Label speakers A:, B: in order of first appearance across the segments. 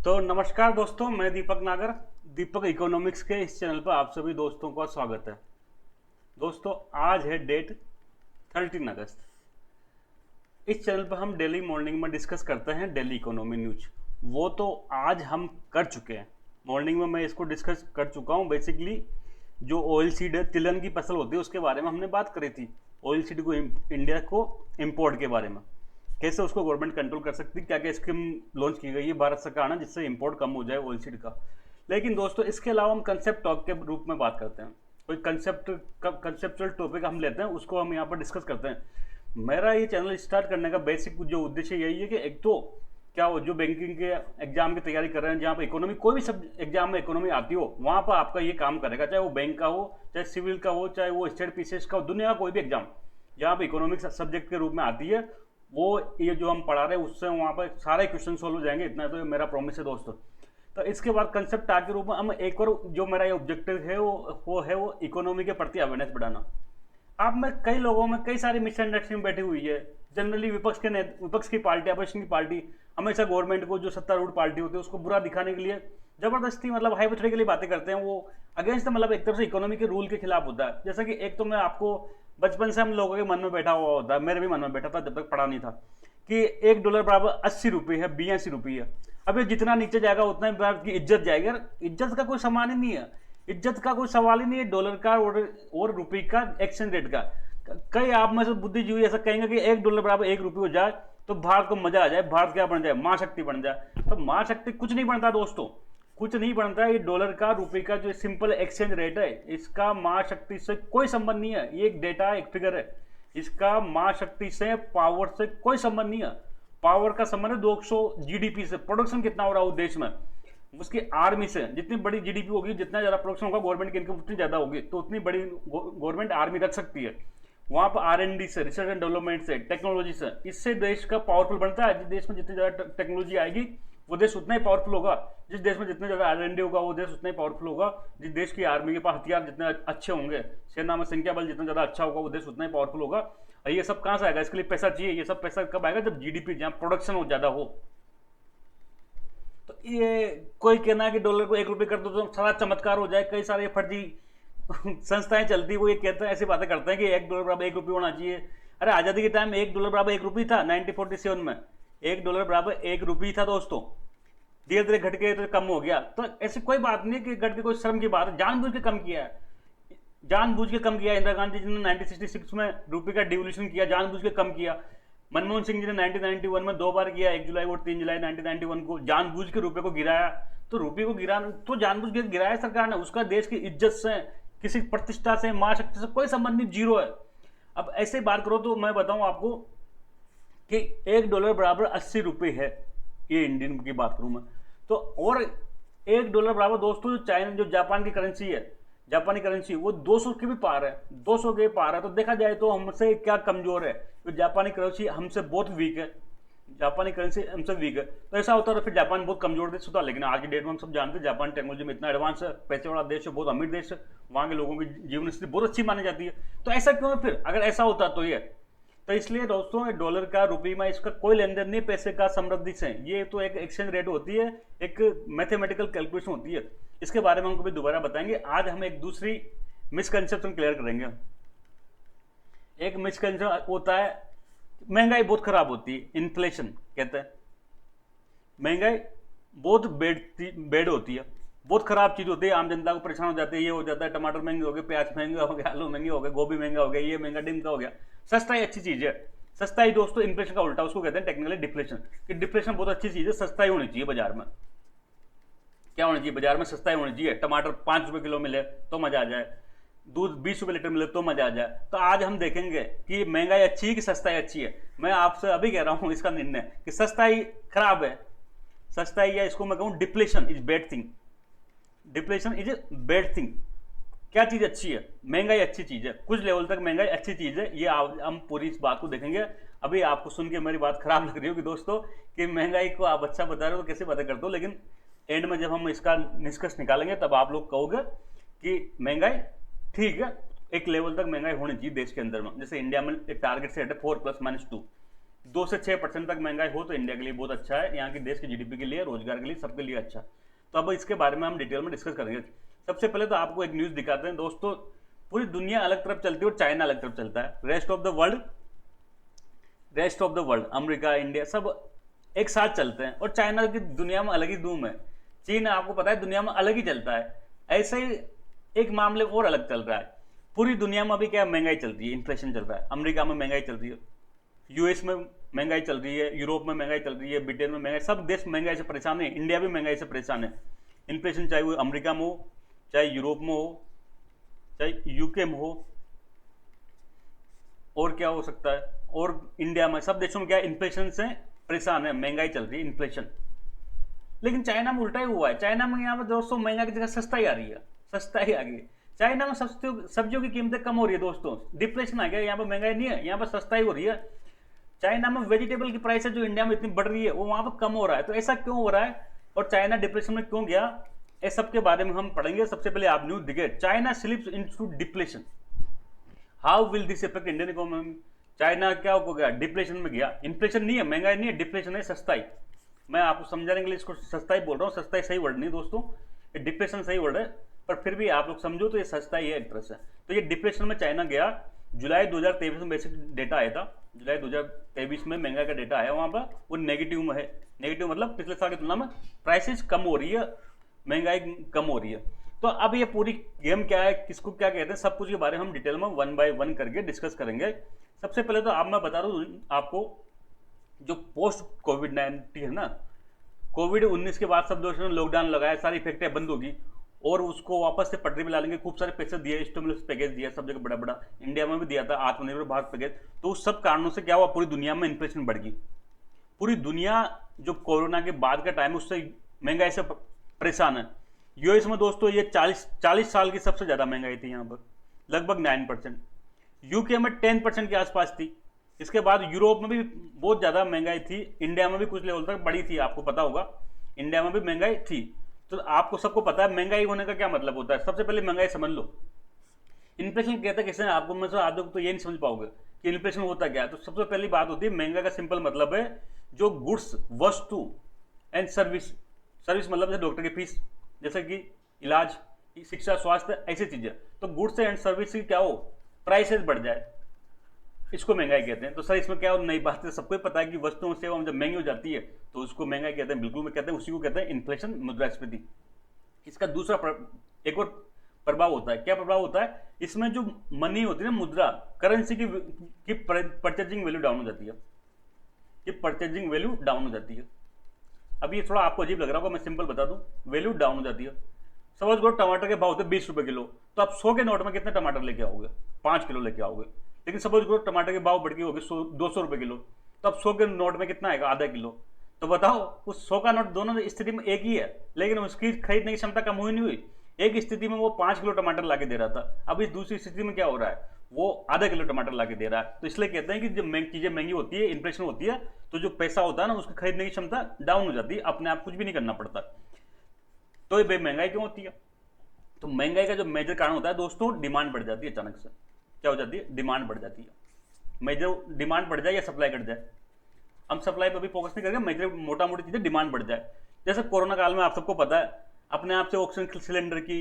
A: तो नमस्कार दोस्तों, मैं दीपक नागर। दीपक इकोनॉमिक्स के इस चैनल पर आप सभी दोस्तों का स्वागत है। दोस्तों, आज है डेट 13 अगस्त। इस चैनल पर हम डेली मॉर्निंग में डिस्कस करते हैं डेली इकोनॉमी न्यूज। वो तो आज हम कर चुके हैं। मॉर्निंग में मैं इसको डिस्कस कर चुका हूँ। बेसिकली जो ऑयल सीड है, तिलहन की फसल होती है, उसके बारे में हमने बात करी थी। ऑयल सीड को इंडिया को इम्पोर्ट के बारे में कैसे उसको गवर्नमेंट कंट्रोल कर सकती है, क्या क्या स्कीम लॉन्च की गई है भारत सरकार ने जिससे इंपोर्ट कम हो जाए ऑयल सीड का। लेकिन दोस्तों, इसके अलावा हम कंसेप्ट टॉक के रूप में बात करते हैं। कोई कंसेप्चुअल टॉपिक हम लेते हैं, उसको हम यहाँ पर डिस्कस करते हैं। मेरा ये चैनल स्टार्ट करने का बेसिक जो उद्देश्य यही है कि एक तो क्या हो, जो बैंकिंग के एग्जाम की तैयारी कर रहे हैं, जहाँ पर इकोनॉमी कोई भी सब एग्जाम में इकोनॉमी आती हो, वहाँ पर आपका ये काम करेगा। चाहे वो बैंक का हो, चाहे सिविल का हो, चाहे वो स्टेट पीसीएस का हो, दुनिया का कोई भी एग्जाम जहाँ पर इकोनॉमिक्स सब्जेक्ट के रूप में आती है, वो ये जो हम पढ़ा रहे हैं उससे वहाँ पर सारे क्वेश्चन सॉल्व हो जाएंगे। इतना तो मेरा प्रॉमिस है दोस्तों। तो इसके बाद कंसेप्ट आगे रूप में हम एक और जो मेरा ये ऑब्जेक्टिव है वो इकोनॉमी के प्रति अवेयरनेस बढ़ाना। आप में कई लोगों में कई सारी मिसअंडरस्टैंडिंग बैठी हुई है। जनरली विपक्ष की पार्टी, अपोजिशन की पार्टी हमेशा गवर्नमेंट को, जो सत्तारूढ़ पार्टी होती है, उसको बुरा दिखाने के लिए जबरदस्ती मतलब हाइपोथेटिकली बातें करते हैं। वो अगेंस्ट मतलब एक तरफ से इकोनॉमी के रूल के खिलाफ होता है। जैसा कि एक तो मैं आपको बचपन से हम लोगों के मन में बैठा हुआ होता है, मेरे भी मन में बैठा था जब तक पढ़ा नहीं था, कि $1 बराबर 80 रुपये है, 82 रुपये है। अब ये जितना नीचे जाएगा उतना ही भारत की इज्जत जाएगी। यार, इज्जत का कोई समान ही नहीं है, इज्जत का कोई सवाल ही नहीं है डॉलर का और रुपये का एक्सचेंज रेट का। कई आप में से बुद्धिजीवी ऐसा कहेंगे कि $1 बराबर 1 रुपये हो जाए तो भारत को मजा आ जाए, भारत क्या बन जाए, महाशक्ति बन जाए। तो महाशक्ति कुछ नहीं बनता दोस्तों, कुछ नहीं बनता। ये डॉलर का रुपये का जो सिंपल एक्सचेंज रेट है, इसका महाशक्ति से कोई संबंध नहीं है। ये एक डेटा है, एक फिगर है। इसका महाशक्ति से, पावर से कोई संबंध नहीं है। पावर का संबंध है 200 जीडीपी से। प्रोडक्शन कितना हो रहा है उस देश में, उसकी आर्मी से। जितनी बड़ी जीडीपी होगी, जितना ज्यादा प्रोडक्शन होगा, गवर्नमेंट की इनकम उतनी ज्यादा होगी, तो उतनी बड़ी गवर्नमेंट आर्मी रख सकती है। वहां पर R&D से, रिसर्च एंड डेवलपमेंट से, टेक्नोलॉजी से, इससे देश का पावरफुल बनता है। जिस देश में जितनी ज्यादा टेक्नोलॉजी आएगी, वो देश उतना ही पावरफुल होगा। जिस देश में जितने ज्यादा R&D होगा, वो देश उतना ही पावरफुल होगा। जिस देश की आर्मी के पास हथियार जितने अच्छे होंगे, सेना में संख्या बल जितना ज्यादा अच्छा होगा, वो देश उतना ही पावरफुल होगा। और ये सब कहां से आएगा? इसके लिए पैसा चाहिए। ये सब पैसा कब आएगा? जब जीडीपी, जहां प्रोडक्शन हो ज्यादा हो। तो ये कोई कहना है कि डॉलर को 1 रुपये कर दो तो सारा चमत्कार हो जाए। कई सारे फर्जी संस्थाएं चलती, वो ये कहते हैं, ऐसी बातें करते हैं कि $1 बराबर 1 रुपये होना चाहिए। अरे, आजादी के टाइम $1 बराबर 1 रुपये था। 1947 में $1 बराबर 1 रुपये था दोस्तों। धीरे धीरे घट के तो कम हो गया। तो ऐसी कोई बात नहीं कि घट के कोई शर्म की बात है। जानबूझ के कम किया है, जानबूझ के कम किया। इंदिरा गांधी जी ने 1966 में रुपये का डिवोल्यूशन किया, जानबूझ के कम किया। मनमोहन सिंह जी ने 1991 में 2 बार किया, 1 जुलाई और 3 जुलाई 1991 को, जानबूझ के रुपये को गिराया। तो रुपये को गिराना तो जानबूझ के गिराया सरकार ने। उसका देश की इज्जत से, किसी प्रतिष्ठा से, महाशक्ति से कोई संबंध नहीं, जीरो है। अब ऐसे बात करो तो मैं बताऊं आपको कि $1 बराबर 80 रुपये है। ये इंडियन की बात करूं मैं तो। और $1 बराबर दोस्तों, जो चाइना, जो जापान की करेंसी है, जापानी करेंसी, वो 200 के भी पार है, 200 के पार है। तो देखा जाए तो हमसे क्या कमजोर है? तो जापानी करेंसी हमसे बहुत वीक है, जापानी करेंसी हमसे वीक है। तो ऐसा होता है तो फिर जापान बहुत कमजोर देश होता है। लेकिन आज की डेट में हम सब जानते हैं जापान टेक्नोलॉजी में इतना एडवांस है, पैसे वाला देश है, बहुत अमीर देश है, वहाँ के लोगों की जीवन स्थिति बहुत अच्छी मानी जाती है। तो ऐसा क्यों है फिर? अगर ऐसा होता तो ये, तो इसलिए दोस्तों, डॉलर का रुपये में इसका कोई लेन देन नहीं पैसे का समृद्धि से। ये तो एक एक्सचेंज रेट होती है, एक मैथमेटिकल कैलकुलेशन होती है। इसके बारे में हम कभी दोबारा बताएंगे। आज हम एक दूसरी मिसकंसेप्शन क्लियर करेंगे। एक मिसकंसेप्शन होता है, महंगाई बहुत खराब होती है, इन्फ्लेशन कहते हैं। महंगाई बहुत बेड होती है, बहुत खराब चीज होती है। आम जनता को परेशान हो जाती है। ये हो जाता है, टमाटर महंगे हो गए, प्याज महंगा हो गया, आलू महंगे हो गए, गोभी महंगा हो गया, ये महंगा डिमका हो गया। सस्ताई अच्छी चीज है। सस्ताई दोस्तों इन्फ्लेशन का उल्टा, उसको कहते हैं टेक्निकली डिफ्लेशन। कि डिफ्लेशन बहुत अच्छी चीज है, सस्ताई होनी चाहिए बाजार में। क्या होनी चाहिए? बाजार में सस्ताई होनी चाहिए। टमाटर 5 रुपए किलो मिले तो मजा आ जाए, दूध 20 रुपए लीटर मिले तो मजा आ जाए। तो आज हम देखेंगे कि महंगाई अच्छी है कि सस्ताई अच्छी है। मैं आपसे अभी कह रहा हूं इसका निर्णय कि सस्ताई खराब है। सस्ताई, या इसको मैं कहूं depletion is bad thing. Depletion is bad thing. क्या चीज अच्छी है? महंगाई अच्छी चीज है, कुछ लेवल तक महंगाई अच्छी चीज है। ये हम पूरी इस बात को देखेंगे। अभी आपको सुन के मेरी बात खराब लग रही होगी दोस्तों कि महंगाई को आप अच्छा बता रहे हो तो कैसे बातें करते हो, लेकिन एंड में जब हम इसका निष्कर्ष निकालेंगे तब आप लोग कहोगे कि महंगाई ठीक है, एक लेवल तक महंगाई होनी चाहिए देश के अंदर में। जैसे इंडिया में एक टारगेट सेट है 4 ± 2। 2 से 6% तक महंगाई हो तो इंडिया के लिए बहुत अच्छा है, यहाँ की देश की जीडीपी के लिए, रोजगार के लिए, सबके लिए अच्छा। तो अब इसके बारे में हम डिटेल में डिस्कस करेंगे। सबसे पहले तो आपको एक न्यूज़ दिखाते हैं दोस्तों। पूरी दुनिया अलग तरफ चलती है और चाइना अलग तरफ चलता है। Rest of the world America, India सब एक साथ चलते हैं और चाइना की दुनिया में अलग ही धूम है। चीन आपको पता है दुनिया में अलग ही चलता है। ऐसे ही एक मामले और अलग चल रहा है। पूरी दुनिया में अभी क्या महंगाई चल रही है, इन्फ्लेशन चल रहा है। अमेरिका में महंगाई चल रही है, यूएस में महंगाई चल रही है, यूरोप में महंगाई चल रही है, ब्रिटेन में महंगाई, सब देश महंगाई से परेशान है। इंडिया भी महंगाई से परेशान है। इन्फ्लेशन चाहे वो अमेरिका में हो, चाहे यूरोप में हो, चाहे यूके में हो, और क्या हो सकता है, और इंडिया में, सब देशों में क्या इन्फ्लेशन से परेशान है, महंगाई चल रही है, इन्फ्लेशन। लेकिन चाइना में उल्टा ही हुआ है। चाइना में यहाँ पर दोस्तों महंगा की जगह सस्ता ही आ रही है, सस्ता ही आ गई। चाइना में सब्जियों की कीमतें कम हो रही है दोस्तों, डिप्रेशन आ गया, यहाँ पर महंगाई नहीं है, यहाँ पर सस्ता ही हो रही है। चाइना में वेजिटेबल की प्राइस जो इंडिया में इतनी बढ़ रही है वो वहाँ पर कम हो रहा है। तो ऐसा क्यों हो रहा है और चाइना डिप्रेशन में क्यों गया, इस सब के बारे में हम पढ़ेंगे। सबसे पहले आप न्यूज दिखे, China slips into depression, how will this effect Indian economy. China क्या हो गया, डिप्रेशन में गया। इन्फ्लेशन नहीं है, महंगाई नहीं है, डिप्रेशन है, सस्ताई। मैं आपको समझाने के लिए इसको सस्ताई बोल रहा हूँ। सस्ताई सही वर्ड नहीं दोस्तों, ये डिप्रेशन सही वर्ड है, पर फिर भी आप लोग समझो तो ये सस्ताई है एक तरह से। तो ये डिप्रेशन में चाइना गया। जुलाई 2023 में बेसिक डेटा आया था, जुलाई 2023 में महंगाई का डेटा आया, वहाँ पर वो नेगेटिव में है। नेगेटिव मतलब पिछले साल की तुलना में प्राइसेस कम हो रही है, महंगाई कम हो रही है। तो अब ये पूरी गेम क्या है, किसको क्या कहते हैं, सब कुछ के बारे में हम डिटेल में 1 बाय 1 करके डिस्कस करेंगे। सबसे पहले तो मैं बता दूं आपको, जो पोस्ट कोविड-19 है ना, कोविड-19 के बाद सब देशों ने लॉकडाउन लगाया, सारी फैक्ट्रियां बंद होगी और उसको वापस से पटरी पे ला लेंगे। खूब सारे पैसे दिए, स्टिमुलस पैकेज दिया, सब जगह बड़ा बड़ा, इंडिया में भी दिया था आत्मनिर्भर भारत पैकेज। तो उस सब कारणों से क्या हुआ, पूरी दुनिया में इन्फ्लेशन बढ़ गई। पूरी दुनिया जो कोरोना के बाद का टाइम, उससे महंगाई से परेशान है। यूएस में दोस्तों ये 40 साल की सबसे ज्यादा महंगाई थी, यहाँ पर लगभग 9%। यूके में 10% के आसपास थी। इसके बाद यूरोप में भी बहुत ज्यादा महंगाई थी। इंडिया में भी कुछ लेवल तक बढ़ी थी, आपको पता होगा, इंडिया में भी महंगाई थी। तो आपको सबको पता है महंगाई होने का क्या मतलब होता है। सबसे पहले महंगाई समझ लो। इन्फ्लेशन कहते हैं किसे, आपको मैं आप लोग तो ये नहीं समझ पाओगे कि इन्फ्लेशन होता क्या है। तो सबसे पहली बात होती है, महंगाई का सिंपल मतलब है जो गुड्स, वस्तु एंड सर्विस, सर्विस मतलब जैसे डॉक्टर की फीस, जैसे कि इलाज, शिक्षा, स्वास्थ्य, ऐसी चीजें। तो गुड्स एंड सर्विस की क्या हो, प्राइसेस बढ़ जाए, इसको महंगाई कहते हैं। तो सर इसमें क्या हो, नई बात है, सबको पता है कि वस्तुओं सेवाएं जब महंगी हो जाती है तो उसको महंगाई कहते हैं, बिल्कुल में कहते हैं, उसी को कहते हैं इन्फ्लेशन, मुद्रास्फीति। इसका दूसरा एक और प्रभाव होता है। क्या प्रभाव होता है, इसमें जो मनी होती है ना, मुद्रा, करेंसी की परचेजिंग वैल्यू डाउन हो जाती है, ये परचेजिंग वैल्यू डाउन हो जाती है। अब ये थोड़ा आपको अजीब लग रहा होगा, मैं सिंपल बता दूं, वैल्यू डाउन हो जाती है। सपोज करो टमाटर के भाव होते 20 रुपए किलो, तो आप 100 के नोट में कितने टमाटर लेके आओगे, 5 किलो लेके आओगे। लेकिन सपोज करो टमाटर के भाव बढ़ के हो गए 200 रुपए किलो, तो अब 100 के नोट में कितना आएगा, आधा किलो। तो बताओ, उस 100 का नोट दोनों स्थिति में एक ही है, लेकिन उसकी खरीदने की क्षमता कम हुई नहीं हुई। एक स्थिति में वो 5 किलो टमाटर लाके दे रहा था, अब इस दूसरी स्थिति में क्या हो रहा है, वो आधा किलो टमाटर लाके दे रहा है। तो इसलिए कहते हैं कि जब चीजें महंगी होती है, इन्फ्लेशन होती है, तो जो पैसा होता है ना, उसकी खरीदने की क्षमता डाउन हो जाती है, अपने आप कुछ भी नहीं करना पड़ता। तो ये महंगाई क्यों होती है, तो महंगाई का जो मेजर कारण होता है दोस्तों, डिमांड बढ़ जाती है। अचानक से क्या हो जाती है, डिमांड बढ़ जाती है। मेजर डिमांड बढ़ जाए या सप्लाई घट जाए, हम सप्लाई पर भी फोकस नहीं करेंगे, मेजर मोटा मोटी चीजें डिमांड बढ़ जाए। जैसे कोरोना काल में आप सबको पता है, अपने आप से ऑक्सीजन सिलेंडर की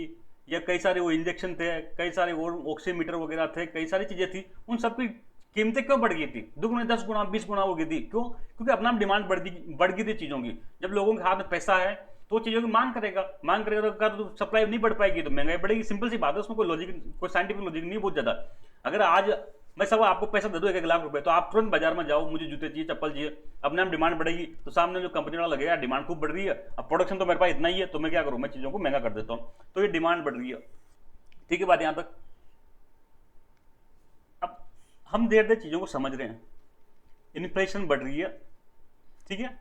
A: या कई सारे वो इंजेक्शन थे, कई सारे और ऑक्सीमीटर वगैरह थे, कई सारी चीजें थी, उन सब की कीमतें क्यों बढ़ गई थी, दुगुने 10 गुना 20 गुना हो गई थी। क्यों, क्योंकि अपना डिमांड बढ़ गई थी चीजों की। जब लोगों के हाथ में पैसा है तो चीजों की मांग करेगा तो सप्लाई नहीं बढ़ पाएगी, तो महंगाई बढ़ेगी। सिंपल सी बात है, उसमें कोई लॉजिक, कोई साइंटिफिक लॉजिक नहीं बहुत ज्यादा। अगर आज मैं सब आपको पैसा दे दूं 1 लाख रुपए, तो आप तुरंत बाजार में जाओ, मुझे जूते चाहिए, चप्पल चाहिए, अपने आप डिमांड बढ़ेगी। तो सामने जो कंपनी वाला लगेगा, डिमांड खूब बढ़ रही है, अब प्रोडक्शन तो मेरे पास इतना ही है, तो मैं क्या करूं, मैं चीजों को महंगा कर देता हूं। तो ये डिमांड बढ़ रही है, ठीक है बात यहां तक। अब हम देर देर चीजों को समझ रहे हैं, इन्फ्लेशन बढ़ रही है, ठीक है,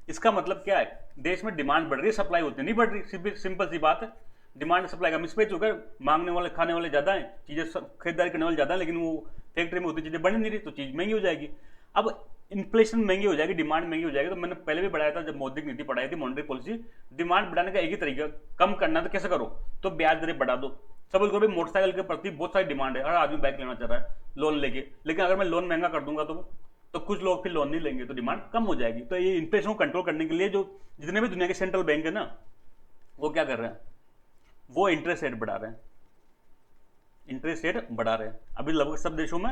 A: इसका मतलब क्या है, देश में डिमांड बढ़ रही है, सप्लाई होती नहीं बढ़ रही। सिंपल सी बात है, डिमांड सप्लाई का मिसमैच होकर मांगने वाले, खाने वाले ज्यादा हैं, चीजें खरीदारी करने वाले ज्यादा है, लेकिन वो फैक्ट्री में होती चीजें बढ़ नहीं रही, तो चीज महंगी हो जाएगी। अब इन्फ्लेशन महंगी हो जाएगी, डिमांड महंगी हो जाएगी। तो मैंने पहले भी बढ़ाया था, जब मौद्रिक नीति पढ़ाई थी, मॉनेटरी पॉलिसी, डिमांड बढ़ाने का एक ही तरीका, कम करना तो कैसे करो, तो ब्याज दरें बढ़ा दो। सपोज करो मोटरसाइकिल के प्रति बहुत सारी डिमांड है, हर आदमी बाइक लेना चाह रहा है लोन लेके, लेकिन अगर मैं लोन महंगा कर दूंगा तो तो कुछ लोग फिर लोन नहीं लेंगे, तो डिमांड कम हो जाएगी। तो ये इन्फ्लेशन को कंट्रोल करने के लिए जो जितने भी दुनिया के सेंट्रल बैंक है ना, वो क्या कर रहे हैं, वो इंटरेस्ट रेट बढ़ा रहे हैं, इंटरेस्ट रेट बढ़ा रहे हैं। अभी लगभग सब देशों में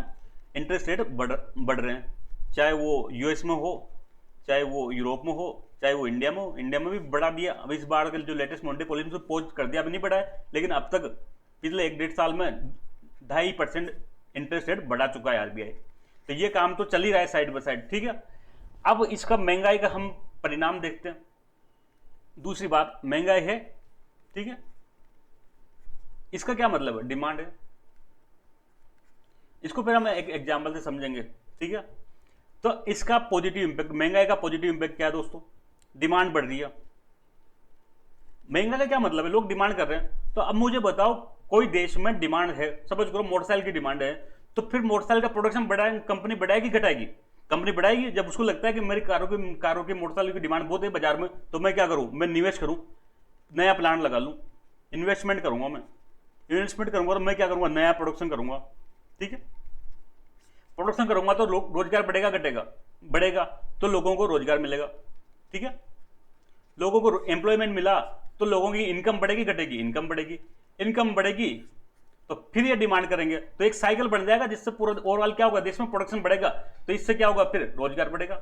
A: इंटरेस्ट रेट बढ़ रहे हैं, चाहे वो यूएस में हो, चाहे वो यूरोप में हो, चाहे वो इंडिया में हो। इंडिया में भी बढ़ा दिया, अभी इस बार जो लेटेस्ट मॉनेटरी पॉलिसी में पोज कर दिया, अभी नहीं बढ़ा है, लेकिन अब तक पिछले 1-1.5 साल में 2.5% इंटरेस्ट रेट बढ़ा चुका है आरबीआई। तो ये काम तो चल ही रहा है साइड बाय साइड, ठीक है। अब इसका महंगाई का हम परिणाम देखते हैं। दूसरी बात, महंगाई है, ठीक है, इसका क्या मतलब है, डिमांड है। इसको फिर हम एक एग्जाम्पल से समझेंगे, ठीक है। तो इसका पॉजिटिव इंपैक्ट, महंगाई का पॉजिटिव इंपैक्ट क्या है दोस्तों, डिमांड बढ़ रही है। महंगाई का क्या मतलब है, लोग डिमांड कर रहे हैं। तो अब मुझे बताओ, कोई देश में डिमांड है, सपोज करो मोटरसाइकिल की डिमांड है, तो फिर मोटरसाइकिल का प्रोडक्शन बढ़ाएगी कंपनी, बढ़ाएगी घटाएगी, कंपनी बढ़ाएगी। जब उसको लगता है कि मेरी कारों की मोटरसाइकिल की डिमांड बहुत है बाजार में, तो मैं क्या करूं, मैं निवेश करूं, नया प्लांट लगा लूं, इन्वेस्टमेंट करूंगा। मैं इन्वेस्टमेंट करूंगा तो मैं क्या करूंगा, नया प्रोडक्शन करूंगा, ठीक है। प्रोडक्शन करूंगा तो रोजगार बढ़ेगा घटेगा, बढ़ेगा तो लोगों को रोजगार मिलेगा, ठीक है। लोगों को एम्प्लॉयमेंट मिला तो लोगों की इनकम बढ़ेगी घटेगी, इनकम बढ़ेगी, इनकम बढ़ेगी तो फिर ये डिमांड करेंगे, तो एक साइकिल बन जाएगा जिससे पूरा ओवरऑल क्या होगा, देश में प्रोडक्शन बढ़ेगा, तो इससे क्या होगा, फिर रोजगार बढ़ेगा,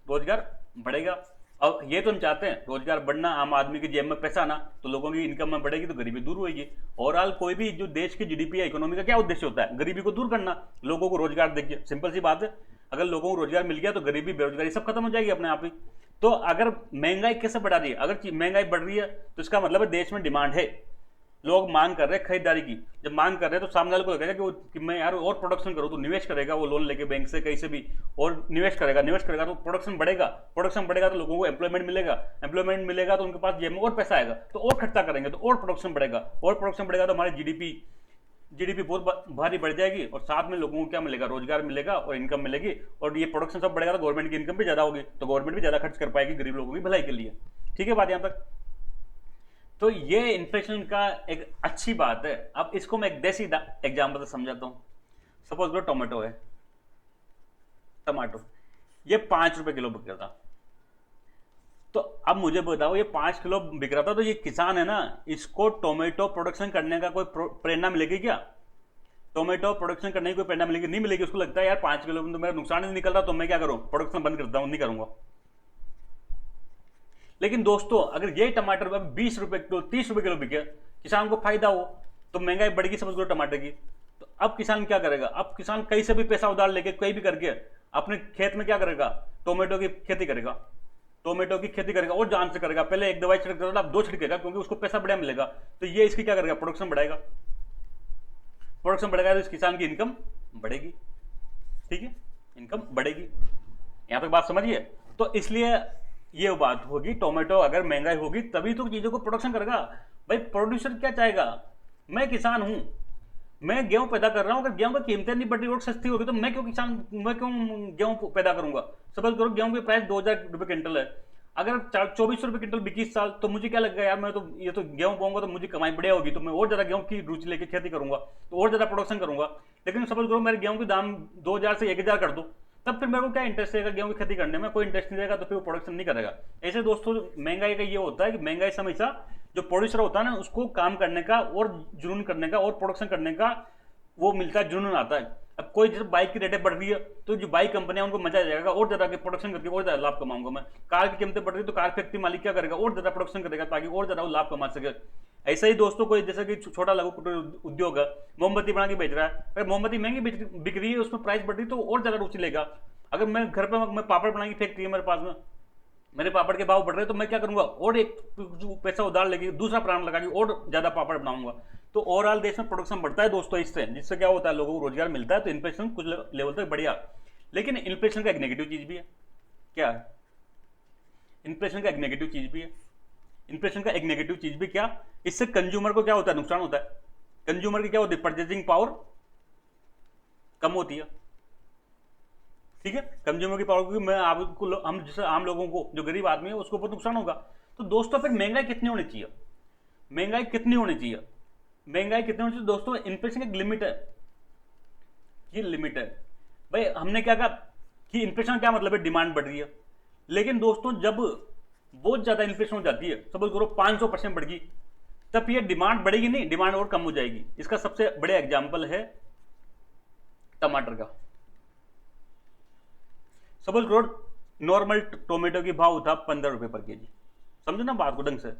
A: रोजगार बढ़ेगा। अब ये तो हम चाहते हैं रोजगार बढ़ना, आम आदमी की जेब में पैसा आना, तो लोगों की इनकम में बढ़ेगी तो गरीबी दूर होगी। ओवरऑल कोई भी जो देश की जीडीपी है, इकोनॉमी का क्या उद्देश्य होता है, गरीबी को दूर करना, लोगों को रोजगार देखिए, सिंपल सी बात है। अगर लोगों को रोजगार मिल गया तो गरीबी बेरोजगारी सब खत्म हो जाएगी अपने आप ही। तो अगर महंगाई कैसे बढ़ा रही है, अगर महंगाई बढ़ रही है तो इसका मतलब है देश में डिमांड है, लोग मांग कर रहे हैं खरीदारी की। जब मांग कर रहे हैं तो सामने वाले को लगेगा कि मैं यार और प्रोडक्शन करूँ, तो निवेश करेगा, वो लोन लेके बैंक से कहीं से भी और निवेश करेगा तो प्रोडक्शन बढ़ेगा, प्रोडक्शन बढ़ेगा तो लोगों को एम्प्लॉयमेंट मिलेगा, एम्प्लॉयमेंट मिलेगा तो उनके पास जेब में और पैसा आएगा, तो और खर्चा करेंगे तो और प्रोडक्शन बढ़ेगा, और प्रोडक्शन बढ़ेगा तो हमारी जीडीपी बहुत भारी बढ़ जाएगी, और साथ में लोगों को क्या मिलेगा, रोजगार मिलेगा और इनकम मिलेगी, और ये प्रोडक्शन सब बढ़ेगा तो गवर्नमेंट की इनकम भी ज्यादा होगी, तो गवर्नमेंट भी ज्यादा खर्च कर पाएगी गरीब लोगों की भलाई के लिए, ठीक है बात यहां तक। तो ये इन्फ्लेशन का एक अच्छी बात है। अब इसको मैं एक देसी एग्जाम्पल से समझाता हूं। सपोज करो टोमेटो है, टमाटो ये 5 रुपए किलो बिक रहा था, तो अब मुझे बताओ ये 5 किलो बिक रहा था, तो ये किसान है ना, इसको टोमेटो प्रोडक्शन करने का कोई प्रेरणा मिलेगी क्या, टोमेटो प्रोडक्शन करने की कोई प्रेरणा मिलेगी, नहीं मिलेगी। उसको लगता है यार 5 किलो में तो मेरा नुकसान ही निकल रहा, तो मैं क्या करूं, प्रोडक्शन बंद करता हूं, नहीं करूंगा। लेकिन दोस्तों अगर ये टमाटर अब 20 रुपए किलो 30 रुपए किलो बिके, किसान को फायदा हो, तो महंगाई बढ़ेगी समझ लो टमाटर की, तो अब किसान क्या करेगा, अब किसान कहीं से भी पैसा उधार लेके कहीं भी करके अपने खेत में क्या करेगा, टोमेटो की खेती करेगा, टोमेटो की खेती करेगा और जान से करेगा। पहले एक दवाई छिड़कता था, अब 2 छिड़केगा, क्योंकि उसको पैसा बढ़िया मिलेगा। तो ये इसकी क्या करेगा, प्रोडक्शन बढ़ाएगा, प्रोडक्शन बढ़ेगा तो इस किसान की इनकम बढ़ेगी, ठीक है, इनकम बढ़ेगी। यहां तक बात समझिए। तो इसलिए ये बात होगी, टोमेटो अगर महंगाई होगी तभी तो चीजों को प्रोडक्शन करेगा। भाई प्रोड्यूसर क्या चाहेगा, मैं किसान हूं, मैं गेहूं पैदा कर रहा हूं, अगर गेहूं की कीमतें नहीं बढ़ रही और सस्ती होगी तो मैं क्यों गेहूं पैदा करूंगा। सपोज करो गेहूं की प्राइस 2000 रुपए क्विंटल है, अगर 2400 रुपए क्विंटल बिकी इस साल, तो मुझे क्या लगेगा यार, मैं तो ये तो गेहूं बोऊंगा तो मुझे कमाई बढ़िया होगी, तो मैं और ज्यादा गेहूं की रुचि लेके खेती करूंगा, तो और ज्यादा प्रोडक्शन करूंगा। लेकिन सपोज करो मेरे गेहूं के दाम 2000 से 1000 कर दो, तब फिर मेरे को क्या इंटरेस्ट रहेगा गेहूं की खेती करने में, कोई इंटरेस्ट नहीं रहेगा, तो फिर वो प्रोडक्शन नहीं करेगा। ऐसे दोस्तों महंगाई का ये होता है कि महंगाई से हमेशा जो प्रोड्यूसर होता है ना, उसको काम करने का और जुनून करने का और प्रोडक्शन करने का वो मिलता है, जुनून आता है। अब कोई जब बाइक की रेटें बढ़ रही है तो जो बाइक कंपनियां उनको मजा आ जाएगा, और ज्यादा प्रोडक्शन करके और ज्यादा लाभ कमाऊंगा मैं। कार की कीमतें बढ़ रही है तो कार फैक्ट्री मालिक क्या करेगा, और ज्यादा प्रोडक्शन करेगा ताकि और ज्यादा लाभ कमा सके। ऐसा ही दोस्तों कोई जैसे कि छोटा लघु कुटीर उद्योग है, मोमबत्ती बना के बेच रहा है, अगर मोमबत्ती महंगी बिक रही है, उसमें प्राइस बढ़ रही है तो और ज्यादा रुचि लेगा। अगर मैं घर पर मैं पापड़ बनाने की फैक्ट्री है मेरे पास में, मेरे पापड़ के भाव बढ़ रहे हैं, तो मैं क्या करूंगा, और एक पैसा उधार लेके दूसरा प्लांट लगा के और ज्यादा पापड़ बनाऊंगा। तो ओवरऑल देश में प्रोडक्शन बढ़ता है दोस्तों, इससे जिससे क्या होता है, लोगों को रोजगार मिलता है, तो इन्फ्लेशन कुछ लेवल तक बढ़िया। लेकिन इन्फ्लेशन का एक नेगेटिव चीज भी है, क्या है, इन्फ्लेशन का एक नेगेटिव चीज भी है, इन्फ्लेशन का एक नेगेटिव चीज भी क्या, इससे कंज्यूमर को क्या होता है, नुकसान होता है। कंज्यूमर की क्या होती है, परचेजिंग पावर कम होती है, ठीक है, कंज्यूमर की पावर, क्योंकि मैं आपको हम जैसे आम लोगों को, जो गरीब आदमी है उसको बहुत नुकसान होगा। तो दोस्तों फिर महंगाई कितनी होनी चाहिए, महंगाई कितनी होनी चाहिए, महंगाई कितनी होनी चाहिए दोस्तों, इन्फ्लेशन की लिमिट है, ये लिमिट है। भाई हमने क्या कहा, कि इन्फ्लेशन क्या मतलब है, डिमांड बढ़ रही है। लेकिन दोस्तों जब बहुत ज्यादा इन्फ्लेशन हो जाती है, सपोज करो 500% बढ़ गई, तब ये डिमांड बढ़ेगी नहीं, डिमांड और कम हो जाएगी। इसका सबसे बड़ा एग्जाम्पल है टमाटर का। सपोज करो नॉर्मल टोमेटो की भाव था 15 रुपए पर केजी, समझो ना बात को ढंग से।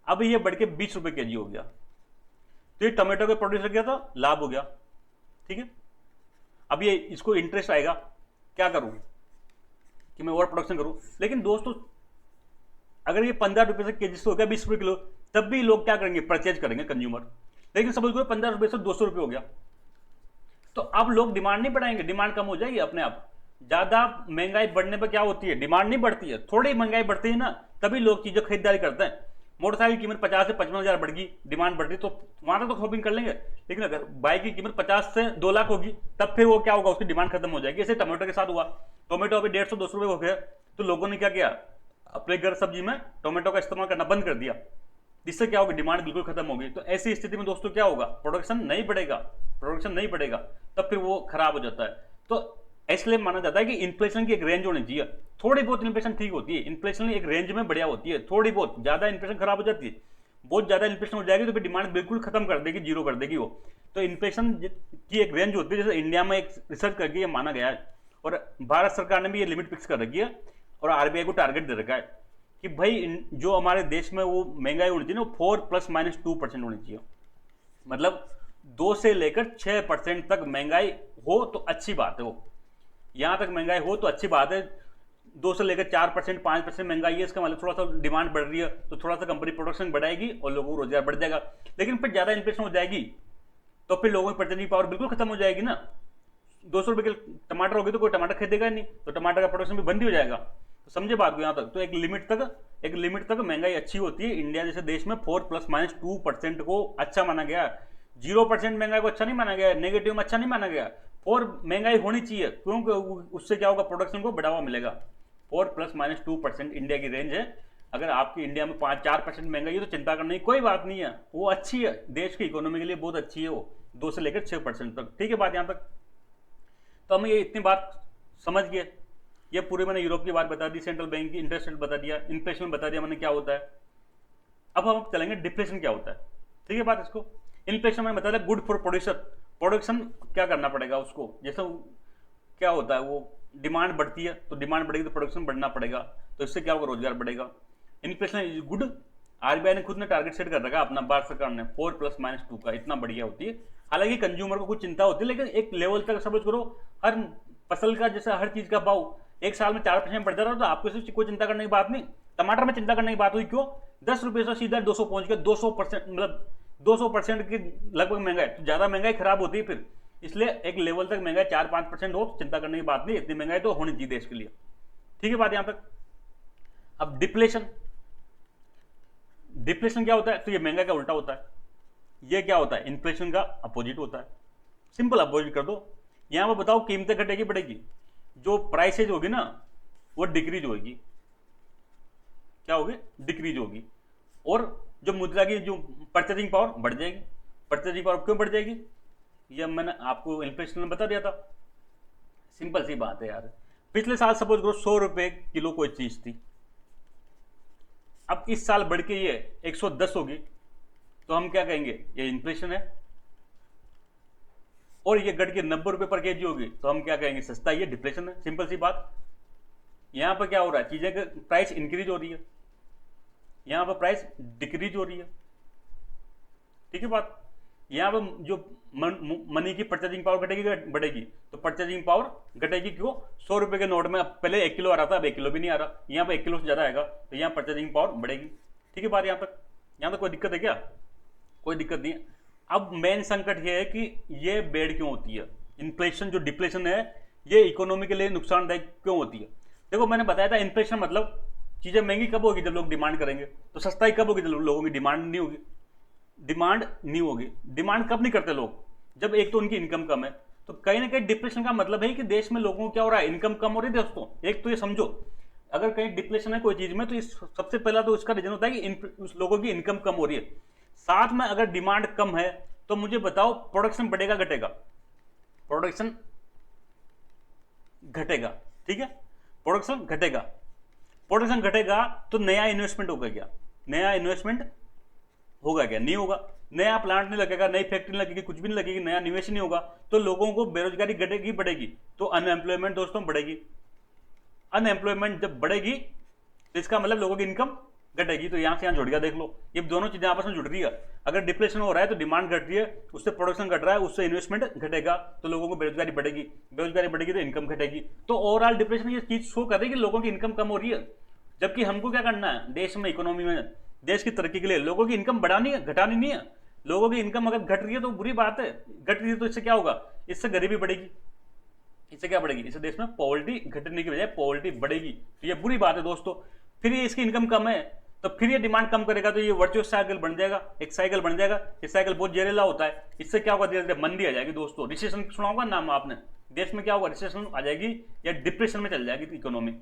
A: अब ये बढ़ के 20 रुपए केजी हो गया, तो ये टोमेटो के प्रोड्यूसर क्या था, लाभ हो गया, ठीक है। अब ये इसको इंटरेस्ट आएगा, क्या करूं कि मैं और प्रोडक्शन करूं। लेकिन दोस्तों अगर ये 15 रुपए से केजी से हो गया 20 रुपए किलो, तब भी लोग क्या करेंगे, परचेज करेंगे कंज्यूमर। लेकिन सपोज करो 15 रुपए से 200 रुपए हो गया, तो अब लोग डिमांड नहीं बढ़ाएंगे, डिमांड कम हो जाएगी अपने आप। ज्यादा महंगाई बढ़ने पर क्या होती है, डिमांड नहीं बढ़ती है, थोड़ी महंगाई बढ़ती है ना, तभी लोग चीजें खरीदारी करते हैं। मोटरसाइकिल की कीमत 50 से 55,000 बढ़ गई, डिमांड बढ़ रही, तो वहां तक तो शॉपिंग कर लेंगे। लेकिन अगर बाइक की कीमत 50 से 2 लाख होगी, तब फिर वो क्या होगा, उसकी डिमांड खत्म हो जाएगी। ऐसे टमाटो के साथ हुआ, टोमेटो अभी 150-200 रुपए हो गया, तो लोगों ने क्या किया, अपने घर सब्जी में टोमेटो का इस्तेमाल करना बंद कर दिया, जिससे क्या होगा, डिमांड बिल्कुल खत्म होगी। तो ऐसी स्थिति में दोस्तों क्या होगा, प्रोडक्शन नहीं बढ़ेगा, प्रोडक्शन नहीं बढ़ेगा, तब फिर वो खराब हो जाता है। तो इसलिए माना जाता है कि इन्फ्लेशन की एक रेंज होनी चाहिए। थोड़ी बहुत इन्फ्लेशन ठीक होती है, इन्फ्लेशन एक रेंज में बढ़िया होती है, थोड़ी बहुत, ज्यादा इन्फ्लेशन खराब हो जाती है। बहुत ज्यादा इन्फ्लेशन हो जाएगी तो फिर डिमांड बिल्कुल खत्म कर देगी, जीरो कर देगी वो। तो इन्फ्लेशन की एक रेंज होती है, जैसे इंडिया में एक रिसर्च करके ये माना गया है, और भारत सरकार ने भी ये लिमिट फिक्स कर रखी है, और आरबीआई को टारगेट दे रखा है कि भाई जो हमारे देश में वो महंगाई होनी चाहिए ना, 4+-2% होनी चाहिए। मतलब 2 से लेकर 6% तक महंगाई हो तो अच्छी बात है। वो यहां तक महंगाई हो तो अच्छी बात है। 2 से लेकर 4%, 5% महंगाई है, इसका मतलब थोड़ा सा डिमांड बढ़ रही है, तो थोड़ा सा कंपनी प्रोडक्शन बढ़ाएगी और लोगों को रोजगार बढ़ जाएगा। लेकिन फिर ज्यादा इन्फ्लेशन हो जाएगी तो फिर लोगों की परचेजिंग पावर बिल्कुल खत्म हो जाएगी ना। 200 रुपए के टमाटर होगी तो कोई टमाटर खरीदेगा नहीं, तो टमाटर का प्रोडक्शन भी बंद ही हो जाएगा। तो समझे बात को, यहां तक तो एक लिमिट तक महंगाई अच्छी होती है। इंडिया जैसे देश में 4+-2% को अच्छा माना गया, 0% महंगाई को अच्छा नहीं माना गया, नेगेटिव में अच्छा नहीं माना गया। 4 महंगाई होनी चाहिए, क्योंकि उससे क्या होगा, प्रोडक्शन को बढ़ावा मिलेगा। 4+-2% इंडिया की रेंज है। अगर आपकी इंडिया में 5-4% महंगाई है तो चिंता करने की कोई बात नहीं है, वो अच्छी है, देश की इकोनॉमी के लिए बहुत अच्छी है वो, 2 से लेकर 6% तक, ठीक है बात यहां तक। तो हम ये इतनी बात समझ गए, ये पूरे मैंने यूरोप की बात बता दी, सेंट्रल बैंक की इंटरेस्ट रेट बता दिया, इन्फ्लेशन बता दिया मैंने क्या होता है। अब हम चलेंगे डिप्रेशन क्या होता है, ठीक है बात। इसको इन्फ्लेशन मैंने बता दिया, गुड फॉर प्रोड्यूसर, प्रोडक्शन क्या करना पड़ेगा उसको, जैसे क्या होता है, वो डिमांड बढ़ती है तो डिमांड बढ़ेगी तो प्रोडक्शन बढ़ना पड़ेगा, तो इससे क्या होगा, रोजगार बढ़ेगा। इन्फ्लेशन इज गुड, आरबीआई ने खुद ने टारगेट सेट कर रखा अपना, भारत सरकार ने 4+-2 का, इतना बढ़िया होती है। हालांकि कंज्यूमर को कुछ चिंता होती है, लेकिन एक लेवल तक समझ करो, हर फसल का जैसा हर चीज का भाव एक साल में 4% बढ़ जा रहा है, तो आपको इससे कोई चिंता करने की बात नहीं। टमाटर में चिंता करने की बात हुई, क्यों, 10 रुपए से सीधा 200 पहुंच गया, 200%, मतलब 200% की लगभग महंगाई, तो ज्यादा महंगाई खराब होती है फिर। इसलिए एक लेवल तक महंगाई 4-5% हो तो चिंता करने की बात नहीं, इतनी महंगाई तो होनी चाहिए देश के लिए, ठीक है बात यहां तक। अब डिप्लेशन क्या होता है, तो ये महंगाई का उल्टा होता है। ये क्या होता है, इन्फ्लेशन का अपोजिट होता है। सिंपल अपोजिट कर दो, यहां पर बताओ कीमतें घटेगी बढ़ेगी, जो प्राइसेज होगी ना वो डिक्रीज होगी, क्या होगी, डिक्रीज होगी। और जो मुद्रा की जो परचेजिंग पावर बढ़ जाएगी। परचेजिंग पावर क्यों बढ़ जाएगी, ये मैंने आपको इन्फ्लेशन में बता दिया था, सिंपल सी बात है यार। पिछले साल सपोज करो 100 रुपए किलो कोई चीज थी, अब इस साल बढ़ के ये 110 होगी, तो हम क्या कहेंगे, ये इन्फ्लेशन है। और ये घट के 90 रुपए पर केजी होगी, तो हम क्या कहेंगे, सस्ता, ये डिप्रेशन है, सिंपल सी बात। यहां पर क्या हो रहा है, चीजें का प्राइस इंक्रीज हो रही है, यहां पर प्राइस डिक्रीज हो रही है, ठीक है बात। यहां पर जो मनी की परचेजिंग पावर घटेगी बढ़ेगी, तो परचेजिंग पावर घटेगी, क्यों, 100 रुपए के नोट में पहले 1 किलो आ रहा था, अब 1 किलो भी नहीं आ रहा, यहां पर 1 किलो से ज्यादा आएगा, तो यहां परचेजिंग पावर बढ़ेगी, ठीक है बात। यहां तक कोई दिक्कत है क्या, कोई दिक्कत नहीं है। अब मेन संकट यह है कि ये बेड क्यों होती है, इन्फ्लेशन जो डिप्लेशन है, ये इकोनॉमी के लिए नुकसानदायक क्यों होती है। देखो मैंने बताया था, इन्फ्लेशन मतलब चीजें महंगी कब होगी, जब लोग डिमांड करेंगे, तो सस्ताई कब होगी, जब लोगों की डिमांड नहीं होगी। डिमांड कब नहीं करते लोग, जब एक तो उनकी इनकम कम है। तो कहीं ना कहीं डिप्रेशन का मतलब है कि देश में लोगों को क्या हो रहा है, इनकम कम हो रही है दोस्तों। एक तो ये समझो, अगर कहीं डिप्रेशन है कोई चीज में, तो इस सबसे पहला तो इसका रीजन होता है कि उस लोगों की इनकम कम हो रही है। साथ में अगर डिमांड कम है तो मुझे बताओ प्रोडक्शन बढ़ेगा घटेगा, प्रोडक्शन घटेगा, ठीक है, प्रोडक्शन घटेगा, प्रोडक्शन घटेगा तो नया इन्वेस्टमेंट होगा क्या, नया इन्वेस्टमेंट होगा क्या, नहीं होगा, नया प्लांट नहीं लगेगा, नई फैक्ट्री नहीं लगेगी, कुछ भी नहीं लगेगी, नया निवेश नहीं होगा, तो लोगों को बेरोजगारी घटेगी बढ़ेगी, तो अनएम्प्लॉयमेंट दोस्तों बढ़ेगी, अनएम्प्लॉयमेंट जब बढ़ेगी तो इसका मतलब लोगों की इनकम घटेगी। तो यहां से यहां जुड़ गया, देख लो ये दोनों चीजें आपस में जुड़ रही है। अगर डिप्रेशन हो रहा है तो डिमांड घट रही है, उससे प्रोडक्शन घट रहा है, उससे इन्वेस्टमेंट घटेगा, तो लोगों को बेरोजगारी बढ़ेगी, बेरोजगारी बढ़ेगी तो इनकम घटेगी। तो ओवरऑल डिप्रेशन ये चीज शो कर रही है कि लोगों की इनकम कम हो रही है, जबकि हमको क्या करना है देश में, इकोनॉमी में, देश की तरक्की के लिए लोगों की इनकम बढ़ानी है, घटानी नहीं है। लोगों की इनकम अगर घट रही है तो बुरी बात है, घट रही है तो इससे क्या होगा, इससे गरीबी बढ़ेगी, इससे क्या बढ़ेगी, इससे देश में पॉवर्टी घटने की बजाय पॉवर्टी बढ़ेगी, तो ये बुरी बात है दोस्तों। फिर ये इसकी इनकम कम है तो फिर ये डिमांड कम करेगा, तो ये वर्चुअस साइकिल बन जाएगा, एक साइकिल बन जाएगा, ये साइकिल बहुत जहरीला होता है। इससे क्या होगा, धीरे धीरे मंदी आ जाएगी दोस्तों, रिसेशन सुना होगा नाम आपने, देश में क्या होगा, रिसेशन आ जाएगी या डिप्रेशन में चल जाएगी इकोनॉमी,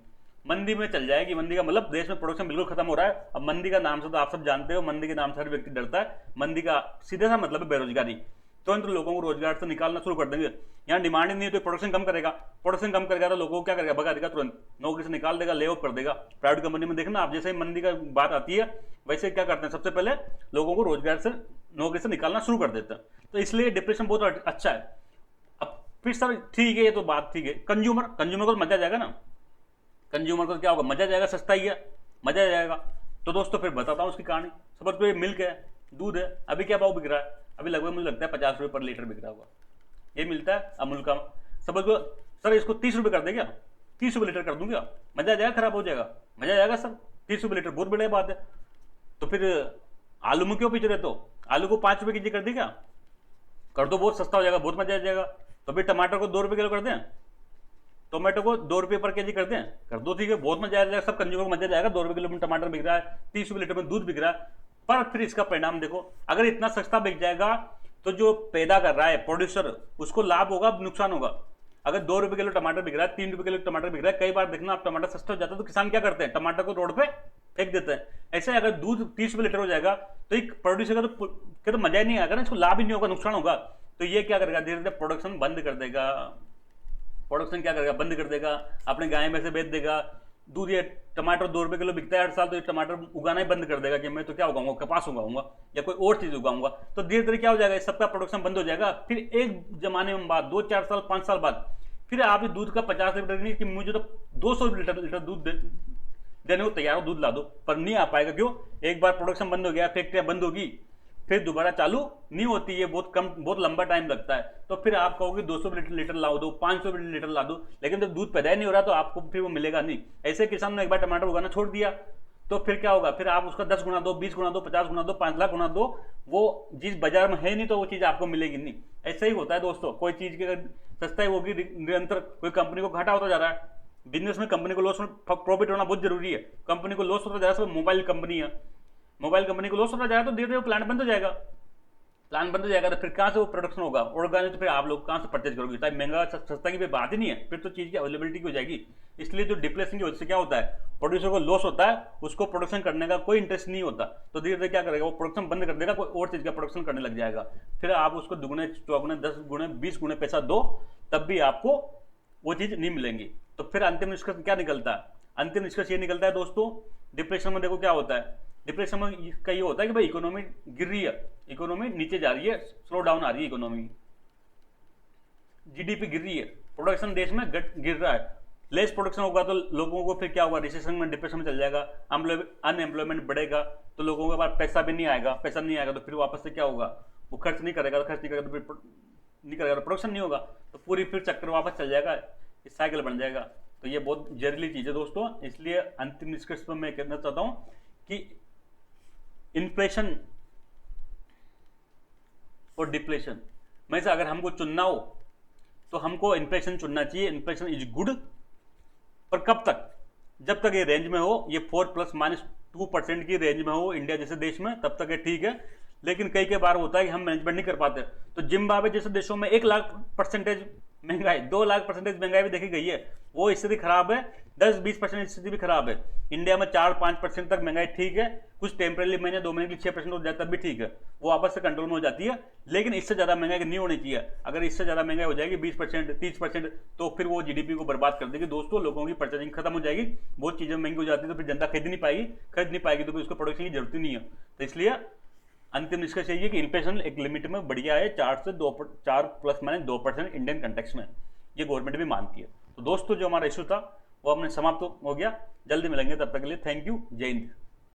A: मंदी में चल जाएगी। मंदी का मतलब देश में प्रोडक्शन बिल्कुल खत्म हो रहा है। अब मंदी का नाम से तो आप सब जानते हो, मंदी के नाम से हर व्यक्ति डरता है, मंदी का सीधा सा मतलब है बेरोजगारी, तुरंत तो लोगों को रोजगार से निकालना शुरू कर देंगे। यहाँ डिमांड ही नहीं है तो प्रोडक्शन कम करेगा, प्रोडक्शन कम करेगा तो लोगों को क्या करेगा, भगा देगा, तुरंत नौकरी से निकाल देगा, ले ऑफ कर देगा। प्राइवेट कंपनी में देखना आप, जैसे ही मंदी का बात आती है वैसे क्या करते हैं, सबसे पहले लोगों को रोजगार से, नौकरी से निकालना शुरू कर देते हैं। तो इसलिए डिप्रेशन बहुत अच्छा है। अब फिर सर ठीक है, ये तो बात ठीक है, कंज्यूमर, कंज्यूमर को मजा जाएगा ना, कंज्यूमर को क्या होगा, मजा जाएगा, सस्ता ही है, मजा जाएगा। तो दोस्तों फिर बताता हूँ उसकी कहानी। समझ को, ये मिल्क है, दूध है, अभी क्या भाव बिक रहा है, अभी लगभग मुझे लगता है 50 रुपये पर लीटर बिक रहा होगा, ये मिलता है अमूल का। समझ को सर इसको 30 रुपये कर दे क्या, 30 रुपये लीटर कर दूँ क्या, मजा आ जाएगा, खराब हो जाएगा, मजा आ जाएगा सर, 30 रुपये लीटर बहुत बढ़िया बात है। तो फिर आलू में क्यों पीछे रहते हो, आलू को 5 रुपये के जी कर दी क्या, कर दो, बहुत सस्ता हो जाएगा, बहुत मजा आ जाएगा। तो फिर टमाटर को 2 रुपये किलो कर दें, टोमेटो को 2 रुपये पर केजी कर दें, कर दो, ठीक है, बहुत मजा आ जाएगा, सब कंज्यूमर को मजा जाएगा। 2 रुपये किलो में टमाटर बिक रहा है, 30 रुपये लीटर में दूध बिक रहा है। पर फिर इसका परिणाम देखो, अगर इतना सस्ता बिक जाएगा तो जो पैदा कर रहा है प्रोड्यूसर, उसको लाभ होगा, नुकसान होगा। अगर 2 रुपये किलो टमाटर बिक रहा है, 3 रुपये किलो टमाटर बिक रहा है, कई बार देखना आप टमाटर सस्ता हो जाता है तो किसान क्या करते हैं, टमाटर को रोड पे फेंक देते हैं। ऐसे अगर दूध 30 रुपये लीटर हो जाएगा तो एक प्रोड्यूसर का तो मजा ही नहीं आएगा ना, इसको लाभ ही नहीं होगा, नुकसान होगा। तो ये क्या करेगा, धीरे धीरे प्रोडक्शन बंद कर देगा, प्रोडक्शन क्या करेगा, बंद कर देगा, अपने गाय में से बेच देगा दूध। ये टमाटर 2 रुपये किलो बिकता है हर साल, तो ये टमाटर उगाना ही बंद कर देगा कि मैं तो क्या उगाऊंगा, कपास उगाऊंगा या कोई और चीज उगाऊंगा। तो धीरे धीरे क्या हो जाएगा, सबका प्रोडक्शन बंद हो जाएगा। फिर एक जमाने में बाद 2-4 साल 5 साल बाद फिर आप दूध का 50 लीटर नहीं कि मुझे तो 200 लीटर दूध देने को तैयार हो, दूध ला दो, पर नहीं आ पाएगा। क्यों, एक बार प्रोडक्शन बंद हो गया, फैक्ट्रियां बंद होगी, फिर दोबारा चालू नहीं होती है, बहुत कम, बहुत लंबा टाइम लगता है। तो फिर आप कहोगे 200 लीटर ला दो, 500 लीटर ला दो, लेकिन जब दूध पैदा ही नहीं हो रहा तो आपको फिर वो मिलेगा नहीं। ऐसे किसान ने एक बार टमाटर उगाना छोड़ दिया तो फिर क्या होगा, फिर आप उसका 10 गुना दो, 20 गुना दो, 50 गुना दो, 5 लाख गुना दो, वो चीज बाजार में है नहीं तो वो चीज आपको मिलेगी नहीं। ऐसा ही होता है दोस्तों, कोई चीज की अगर सस्ताई होगी, निरंतर कोई कंपनी को घाटा होता जा रहा है, बिजनेस में कंपनी को लॉस में प्रॉफिट होना बहुत जरूरी है। कंपनी को लॉस होता जा रहा है, मोबाइल कंपनी है, मोबाइल कंपनी को लॉस होता जा रहा है तो धीरे धीरे प्लांट बंद हो जाएगा, प्लान बंद हो जाएगा तो फिर कहाँ से वो प्रोडक्शन होगा, ऑर्गेनिक, तो फिर आप लोग कहाँ से परचेज करोगे, चाहे महंगा सस्ता की बात ही नहीं है, फिर तो चीज़ की अवेलेबिलिटी की हो जाएगी। इसलिए जो डिप्लेशन की वजह से क्या होता है, प्रोड्यूसर को लॉस होता है, उसको प्रोडक्शन करने का कोई इंटरेस्ट नहीं होता, तो धीरे धीरे क्या करेगा, वो प्रोडक्शन बंद कर देगा, कोई और चीज़ का प्रोडक्शन करने लग जाएगा। फिर आप उसको दुगुने चौगुने 10 गुने 20 गुने पैसा दो, तब भी आपको वो चीज़ नहीं मिलेंगी। तो फिर अंतिम निष्कर्ष क्या निकलता है, अंतिम निष्कर्ष ये निकलता है दोस्तों, डिप्रेशन में देखो क्या होता है, डिप्रेशन में का ये होता है कि भाई इकोनॉमी गिर रही है, इकोनॉमी नीचे जा रही है, स्लो डाउन आ रही है इकोनॉमी, जीडीपी गिर रही है, प्रोडक्शन देश में गिर रहा है, लेस प्रोडक्शन होगा तो लोगों को फिर क्या होगा, रिसेशन में, डिप्रेशन में चल जाएगा, अनएम्प्लॉयमेंट बढ़ेगा तो लोगों के पास पैसा भी नहीं आएगा, पैसा नहीं आएगा तो फिर वापस से क्या होगा, वो खर्च नहीं करेगा, खर्च नहीं करेगा तो फिर नहीं करेगा तो प्रोडक्शन नहीं होगा, तो पूरी फिर चक्कर वापस चल जाएगा, इस साइकिल बन जाएगा। तो ये बहुत जहरीली चीज़ है दोस्तों। इसलिए अंतिम निष्कर्ष पर मैं कहना चाहता हूँ कि इन्फ्लेशन और डिप्लेशन में से अगर हमको चुनना हो तो हमको इन्फ्लेशन चुनना चाहिए, इन्फ्लेशन इज गुड। पर कब तक, जब तक ये रेंज में हो, ये 4+-2% की रेंज में हो इंडिया जैसे देश में, तब तक ये ठीक है। लेकिन कई बार होता है कि हम मैनेजमेंट नहीं कर पाते, तो जिम्बाब्वे जैसे देशों में 1 लाख % महंगाई, 2 लाख % महंगाई भी देखी गई है। वो स्थिति खराब है 10-20% स्थिति भी खराब है। इंडिया में 4-5% तक महंगाई ठीक है, कुछ टेम्परेरी महीने 2 महीने के लिए 6% हो जाता है, तब भी ठीक है, वो आपस से कंट्रोल में हो जाती है। लेकिन इससे ज़्यादा महंगाई नहीं होनी चाहिए। अगर इससे ज़्यादा महंगाई हो जाएगी 20%, 30%, तो फिर वो जीडीपी को बर्बाद कर देगी दोस्तों। लोगों की परचेजिंग खत्म हो जाएगी, बहुत चीज़ें महंगी हो जाती है, तो फिर जनता खरीद नहीं पाएगी, तो फिर उसको प्रोडक्शन की जरूरत ही नहीं है। तो इसलिए अंतिम निष्कर्ष यही है कि इन्फ्लेशन एक लिमिट में बढ़िया है, 4 ± 2% इंडियन कंटेक्स में, ये गवर्नमेंट भी मानती है। तो दोस्तों जो हमारा इशू था वो हमने समाप्त हो गया। जल्दी मिलेंगे, तब तक के लिए थैंक यू, जय हिंद।